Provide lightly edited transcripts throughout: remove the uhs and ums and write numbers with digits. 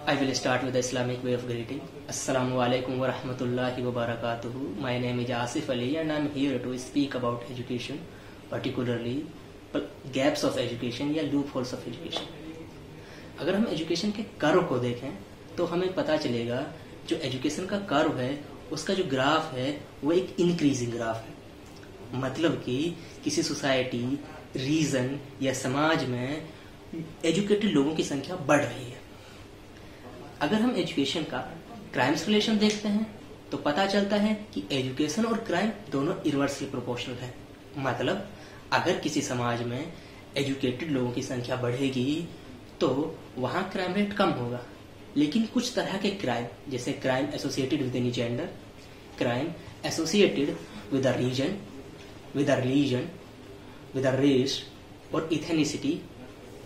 I will start with the Islamic way of greeting. Assalamu alaikum wa rahmatullahi wa barakatuhu. My name is Asif Ali and I am here to speak about education, particularly gaps of education या loopholes of education. अगर हम education के curve को देखें तो हमें पता चलेगा जो एजुकेशन का कर्व है उसका जो ग्राफ है वो एक इंक्रीजिंग ग्राफ है। मतलब कि किसी सोसाइटी, रीजन या समाज में एजुकेटेड लोगों की संख्या बढ़ रही है। अगर हम एजुकेशन का क्राइम्स रिलेशन देखते हैं तो पता चलता है कि एजुकेशन और क्राइम दोनों इनवर्सली प्रोपोर्शनल है। मतलब अगर किसी समाज में एजुकेटेड लोगों की संख्या बढ़ेगी तो वहां क्राइम रेट कम होगा, लेकिन कुछ तरह के क्राइम जैसे crime associated with any gender, crime associated with a region, with a religion, with a race और इथेनिसिटी,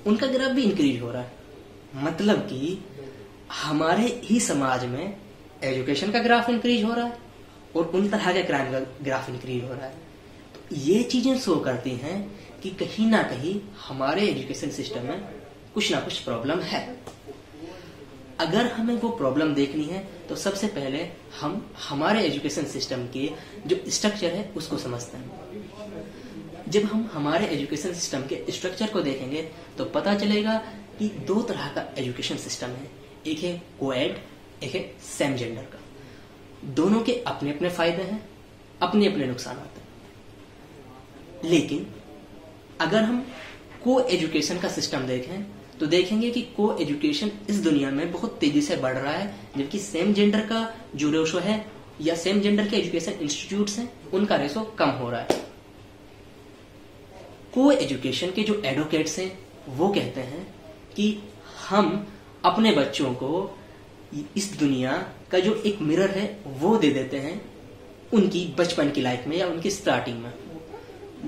उनका ग्राफ भी इंक्रीज हो रहा है। मतलब कि हमारे ही समाज में एजुकेशन का ग्राफ इंक्रीज हो रहा है और उन तरह के क्राइम का ग्राफ इंक्रीज हो रहा है। तो ये चीजें शो करती हैं कि कहीं ना कहीं हमारे एजुकेशन सिस्टम में कुछ ना कुछ प्रॉब्लम है। अगर हमें वो प्रॉब्लम देखनी है तो सबसे पहले हम हमारे एजुकेशन सिस्टम के जो स्ट्रक्चर है उसको समझते हैं। जब हम हमारे एजुकेशन सिस्टम के स्ट्रक्चर को देखेंगे तो पता चलेगा कि दो तरह का एजुकेशन सिस्टम है, एक है कोएड, एक है सेम जेंडर का। दोनों के अपने अपने फायदे हैं, अपने अपने नुकसान हैं। लेकिन अगर हम को एजुकेशन का सिस्टम देखें तो देखेंगे कि को एजुकेशन इस दुनिया में बहुत तेजी से बढ़ रहा है, जबकि सेम जेंडर का जो रेशो है या सेम जेंडर के एजुकेशन इंस्टीट्यूट्स हैं उनका रेशो कम हो रहा है। को एजुकेशन के जो एडवोकेट्स हैं वो कहते हैं कि हम अपने बच्चों को इस दुनिया का जो एक मिरर है वो दे देते हैं उनकी बचपन की लाइफ में या उनकी स्टार्टिंग में।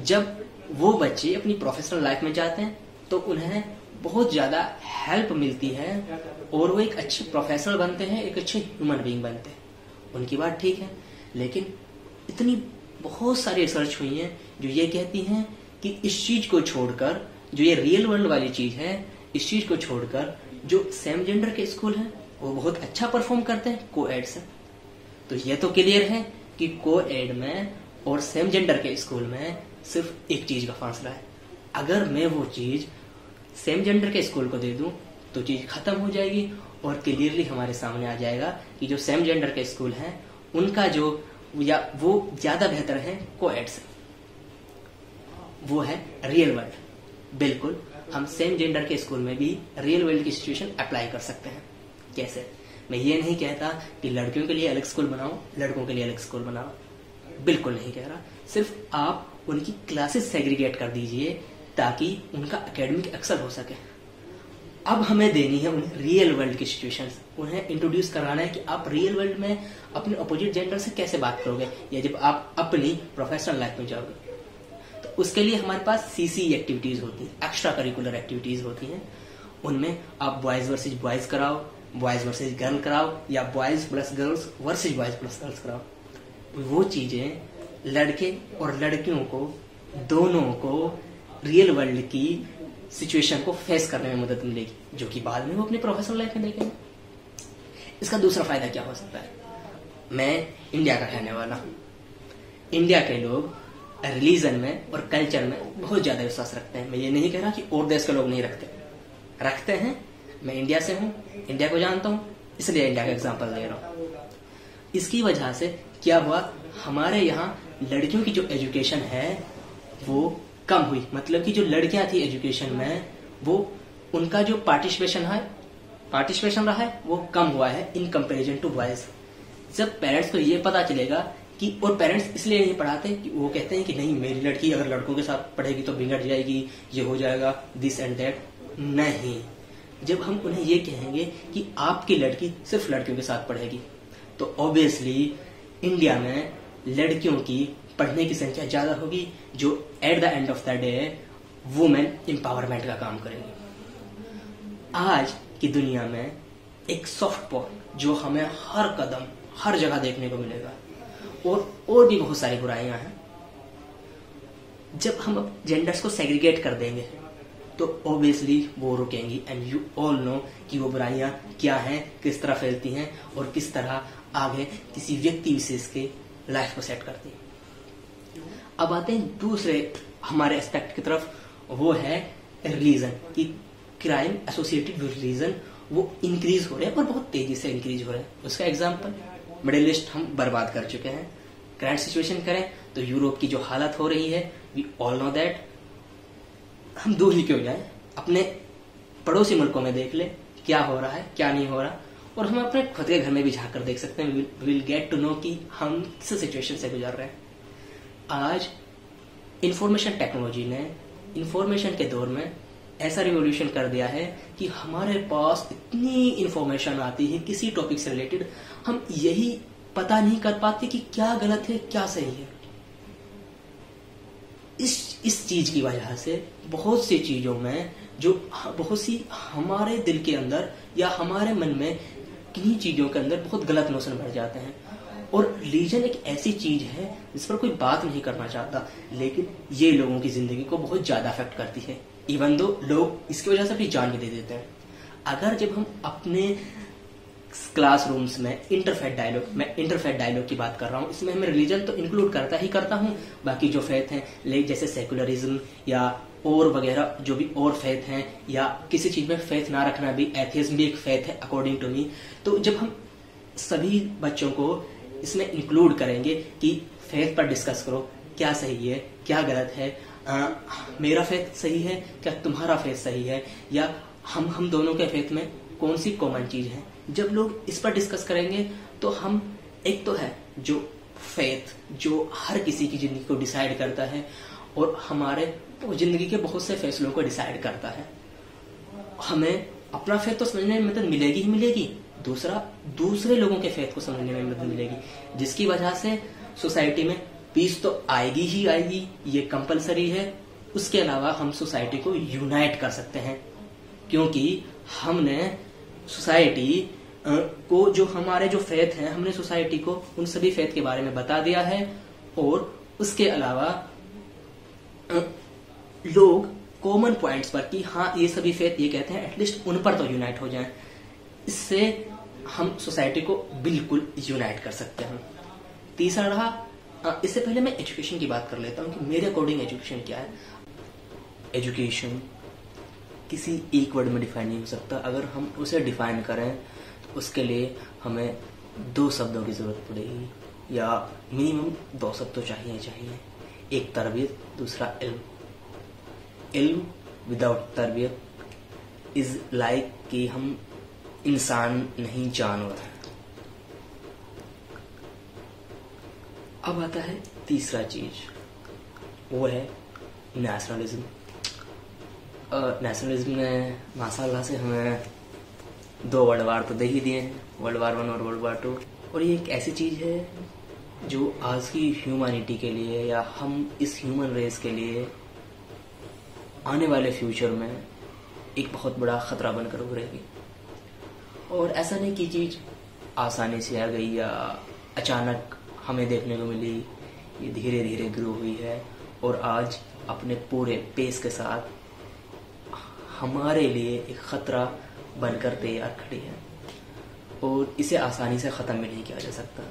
जब वो बच्चे अपनी प्रोफेशनल लाइफ में जाते हैं तो उन्हें बहुत ज्यादा हेल्प मिलती है और वो एक अच्छे प्रोफेशनल बनते हैं, एक अच्छे ह्यूमन बीइंग बनते हैं। उनकी बात ठीक है, लेकिन इतनी बहुत सारी रिसर्च हुई है जो ये कहती हैं कि इस चीज को छोड़कर, जो ये रियल वर्ल्ड वाली चीज है, इस चीज को छोड़कर जो सेम जेंडर के स्कूल हैं वो बहुत अच्छा परफॉर्म करते हैं को-एड से। तो ये तो क्लियर है कि को-एड में और सेम जेंडर के स्कूल में सिर्फ एक चीज का फासला है। अगर मैं वो चीज सेम जेंडर के स्कूल को दे दूं तो चीज खत्म हो जाएगी और क्लियरली हमारे सामने आ जाएगा कि जो सेम जेंडर के स्कूल हैं उनका जो या वो ज्यादा बेहतर है को-एड से। वो है रियल वर्ल्ड। बिल्कुल हम सेम जेंडर के स्कूल में भी रियल वर्ल्ड की सिचुएशन अप्लाई कर सकते हैं। कैसे? मैं ये नहीं कहता कि लड़कियों के लिए अलग स्कूल बनाओ, लड़कों के लिए अलग स्कूल बनाओ, बिल्कुल नहीं कह रहा। सिर्फ आप उनकी क्लासेस सेग्रीगेट कर दीजिए ताकि उनका एकेडमिक एक्सेल हो सके। अब हमें देनी है उन्हें रियल वर्ल्ड की सिचुएशंस, उन्हें इंट्रोड्यूस कराना है कि आप रियल वर्ल्ड में अपने अपोजिट जेंडर से कैसे बात करोगे या जब आप अपनी प्रोफेशनल लाइफ में जाओगे। तो उसके लिए हमारे पास सीसी एक्टिविटीज होती हैं, एक्स्ट्रा करिकुलर एक्टिविटीज होती हैं। उनमें आप बॉयज वर्सेज बॉयज कराओ, बॉयज वर्सेज गर्ल कराओ या boys plus girls versus boys plus girls कराओ। वो चीजें लड़के और लड़कियों को दोनों को रियल वर्ल्ड की सिचुएशन को फेस करने में मदद मिलेगी, जो कि बाद में वो अपनी प्रोफेशनल लाइफ में देखेंगे। इसका दूसरा फायदा क्या हो सकता है? मैं इंडिया का रहने वाला हूं। इंडिया के लोग रिलीजन में और कल्चर में बहुत ज्यादा विश्वास रखते हैं। मैं ये नहीं कह रहा कि और देश के लोग नहीं रखते हैं। मैं इंडिया से हूं, इंडिया को जानता हूं, इसलिए इंडिया का एग्जांपल दे रहा हूं। इसकी वजह से क्या हुआ, हमारे यहाँ लड़कियों की जो एजुकेशन है वो कम हुई। मतलब कि जो लड़कियां थी एजुकेशन में वो उनका जो पार्टिसिपेशन रहा है वो कम हुआ है इन कंपैरिजन टू बॉयज। जब पेरेंट्स को ये पता चलेगा कि, और पेरेंट्स इसलिए नहीं पढ़ाते कि वो कहते हैं कि नहीं मेरी लड़की अगर लड़कों के साथ पढ़ेगी तो बिगड़ जाएगी, ये हो जाएगा, दिस एंड दैट। नहीं, जब हम उन्हें ये कहेंगे कि आपकी लड़की सिर्फ लड़कियों के साथ पढ़ेगी तो ऑब्वियसली इंडिया में लड़कियों की पढ़ने की संख्या ज्यादा होगी, जो at the end of the day women empowerment का काम करेंगी। आज की दुनिया में एक सॉफ्ट पॉइंट जो हमें हर कदम हर जगह देखने को मिलेगा और भी बहुत सारी बुराइयां हैं। जब हम जेंडर्स को सेग्रीगेट कर देंगे तो ऑब्वियसली वो रुकेंगी। एंड यू ऑल नो कि वो बुराइयां क्या हैं, किस तरह फैलती हैं और किस तरह आगे किसी व्यक्ति विशेष के लाइफ को सेट करती हैं। अब आते हैं दूसरे हमारे एस्पेक्ट की तरफ, वो है रिलीजन, कि क्राइम एसोसिएटेड विद रिलीजन वो इंक्रीज हो रहे हैं और बहुत तेजी से इंक्रीज हो रहे हैं। उसका एग्जाम्पल मिडिल ईस्ट हम बर्बाद कर चुके हैं। करंट सिचुएशन करें तो यूरोप की जो हालत हो रही है, वी ऑल नो दैट। हम दूर ही क्यों जाए, अपने पड़ोसी मुल्कों में देख ले क्या हो रहा है क्या नहीं हो रहा, और हम अपने खुद के घर में भी झांक कर देख सकते हैं। विल गेट टू नो कि हम किस सिचुएशन से गुजर रहे हैं। आज इंफॉर्मेशन टेक्नोलॉजी ने इंफॉर्मेशन के दौर में ऐसा रिवॉल्यूशन कर दिया है कि हमारे पास इतनी इंफॉर्मेशन आती है किसी टॉपिक से रिलेटेड, हम यही पता नहीं कर पाते कि क्या गलत है क्या सही है। इस चीज की वजह से बहुत सी चीजों में जो बहुत सी हमारे दिल के अंदर या हमारे मन में किन्हीं चीजों के अंदर बहुत गलत नोशन भर जाते हैं। और रिलीजन एक ऐसी चीज है जिस पर कोई बात नहीं करना चाहता, लेकिन ये लोगों की जिंदगी को बहुत ज्यादा अफेक्ट करती है। इवन दो लोग इसकी वजह से अपनी जान भी दे देते हैं। अगर जब हम अपने क्लासरूम्स में इंटरफेथ डायलॉग की बात कर रहा हूँ, इसमें मैं रिलीजन तो इंक्लूड करता हूँ, बाकी जो फेथ हैं जैसे सेकुलरिज्म या और वगैरह जो भी और फेथ हैं, या किसी चीज में फेथ ना रखना भी, एथियज्म भी एक फेथ है अकॉर्डिंग टू मी। तो जब हम सभी बच्चों को इसमें इंक्लूड करेंगे कि फेथ पर डिस्कस करो, क्या सही है क्या गलत है, मेरा फेथ सही है क्या तुम्हारा फेथ सही है, या हम दोनों के फेथ में कौन सी कॉमन चीज है, जब लोग इस पर डिस्कस करेंगे तो हम एक तो है जो फेथ जो हर किसी की जिंदगी को डिसाइड करता है और हमारे जिंदगी के बहुत से फैसलों को डिसाइड करता है। हमें अपना फेथ तो समझने में मदद मिलेगी ही मिलेगी, दूसरे लोगों के फेथ को समझने में मदद मिलेगी, जिसकी वजह से सोसाइटी में पीस तो आएगी ही आएगी, ये कंपलसरी है। उसके अलावा हम सोसाइटी को यूनाइट कर सकते हैं, क्योंकि हमने सोसाइटी को जो हमारे जो फेथ हैं, हमने सोसाइटी को उन सभी फेथ के बारे में बता दिया है। और उसके अलावा लोग कॉमन पॉइंट्स पर कि हाँ ये सभी फेथ ये कहते हैं, एटलीस्ट उन पर तो यूनाइट हो जाएं। इससे हम सोसाइटी को बिल्कुल यूनाइट कर सकते हैं। तीसरा रहा, इससे पहले मैं एजुकेशन की बात कर लेता हूँ कि मेरे अकॉर्डिंग एजुकेशन क्या है। एजुकेशन किसी एक वर्ड में डिफाइन नहीं हो सकता। अगर हम उसे डिफाइन करें तो उसके लिए हमें 2 शब्दों की जरूरत पड़ेगी, या मिनिमम 2 शब्द तो चाहिए। एक तरबियत, दूसरा इल्म। इल्म विदाउट तरबियत इज लाइक कि हम इंसान नहीं जानवर हैं। अब आता है तीसरा चीज, वो है नेशनलिज्म। नेशनलिज्म ने माशाल्लाह से हमें 2 वर्ल्ड वार तो दे ही दिए हैं, वर्ल्ड वार 1 और वर्ल्ड वार 2। और ये एक ऐसी चीज है जो आज की ह्यूमैनिटी के लिए या हम इस ह्यूमन रेस के लिए आने वाले फ्यूचर में एक बहुत बड़ा खतरा बनकर उभरेगी। और ऐसा नहीं कि चीज आसानी से आ गई या अचानक हमें देखने को मिली, ये धीरे धीरे ग्रो हुई है और आज अपने पूरे पेस के साथ हमारे लिए एक खतरा बनकर तैयार खड़ी है। और इसे आसानी से ख़त्म भी नहीं किया जा सकता।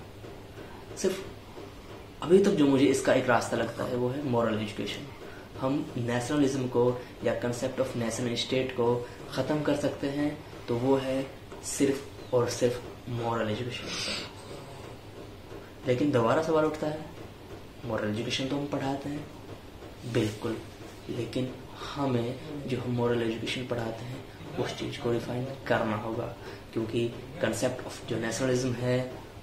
सिर्फ अभी तक जो मुझे इसका एक रास्ता लगता है वो है मॉरल एजुकेशन। हम नेशनलिज्म को या कंसेप्ट ऑफ नेशनल स्टेट को ख़त्म कर सकते हैं तो वो है सिर्फ और सिर्फ मॉरल एजुकेशन। लेकिन दोबारा सवाल उठता है, मॉरल एजुकेशन तो हम पढ़ाते हैं बिल्कुल, लेकिन हमें जो हम मॉरल एजुकेशन पढ़ाते हैं उस चीज़ को डिफाइन करना होगा, क्योंकि कंसेप्ट ऑफ जो नेशनलिज्म है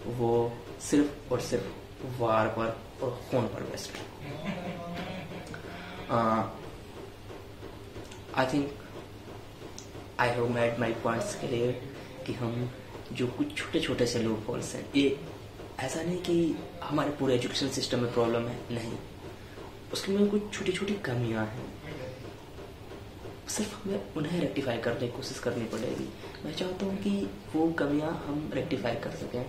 वो सिर्फ और सिर्फ वार पर और खून पर बेस्ड है। I think I have made my points clear कि हम जो कुछ छोटे छोटे से लूप होल्स हैं, ये ऐसा नहीं कि हमारे पूरे एजुकेशन सिस्टम में प्रॉब्लम है, नहीं, उसमें कुछ छोटी छोटी कमियां हैं, सिर्फ हमें उन्हें रेक्टिफाई करने की कोशिश करनी पड़ेगी। मैं चाहता हूँ कि वो कमियां हम रेक्टिफाई कर सकें।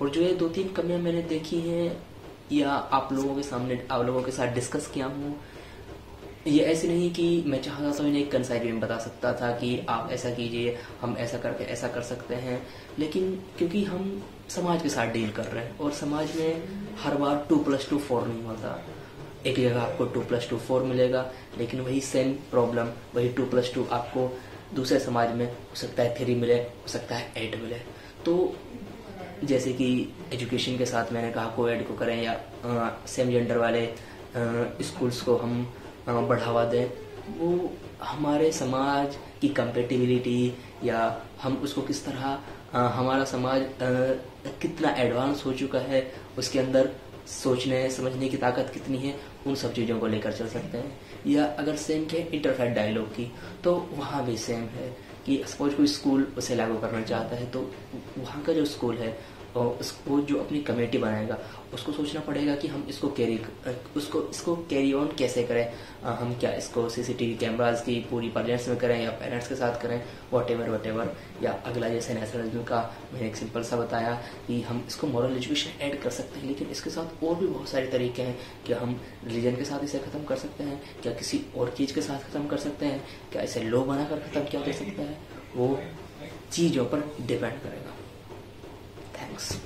और जो ये 2-3 कमियां मैंने देखी हैं या आप लोगों के साथ डिस्कस किया हूँ, ये ऐसे नहीं कि मैं चाहता तो इन्हें एक कंसाइज में बता सकता था कि आप ऐसा कीजिए, हम ऐसा करके ऐसा कर सकते हैं, लेकिन क्योंकि हम समाज के साथ डील कर रहे हैं और समाज में हर बार 2+2 4 नहीं होता। एक जगह आपको 2+2 4 मिलेगा, लेकिन वही सेम प्रॉब्लम, वही 2+2 आपको दूसरे समाज में हो सकता है 3 मिले, हो सकता है 8 मिले। तो जैसे कि एजुकेशन के साथ मैंने कहा कोएड को करें या सेम जेंडर वाले स्कूल्स को हम बढ़ावा दें, वो हमारे समाज की कंपेटिबिलिटी या हम उसको किस तरह हमारा समाज कितना एडवांस हो चुका है, उसके अंदर सोचने समझने की ताकत कितनी है, उन सब चीज़ों को लेकर चल सकते हैं। या अगर सेम के इंटरफेट डायलॉग की, तो वहाँ भी सेम है कि सपोज कोई स्कूल उसे लागू करना चाहता है, तो वहाँ का जो स्कूल है और उसको जो अपनी कमेटी बनाएगा उसको सोचना पड़ेगा कि हम इसको इसको कैरी ऑन कैसे करें। हम क्या इसको सीसीटीवी कैमरास की पूरी प्रेजेंस में करें या पेरेंट्स के साथ करें, वट एवर। या अगला जैसे नेशनलिज्म का मैंने एक सिंपल सा बताया कि हम इसको मॉरल एजुकेशन ऐड कर सकते हैं, लेकिन इसके साथ और भी बहुत सारे तरीके हैं। क्या हम रिलीजन के साथ इसे ख़त्म कर सकते हैं, क्या किसी और चीज़ के साथ ख़त्म कर सकते हैं, क्या इसे लॉ बनाकर ख़त्म किया जा सकता है, वो चीज़ों पर डिपेंड करेगा। थैंक्स।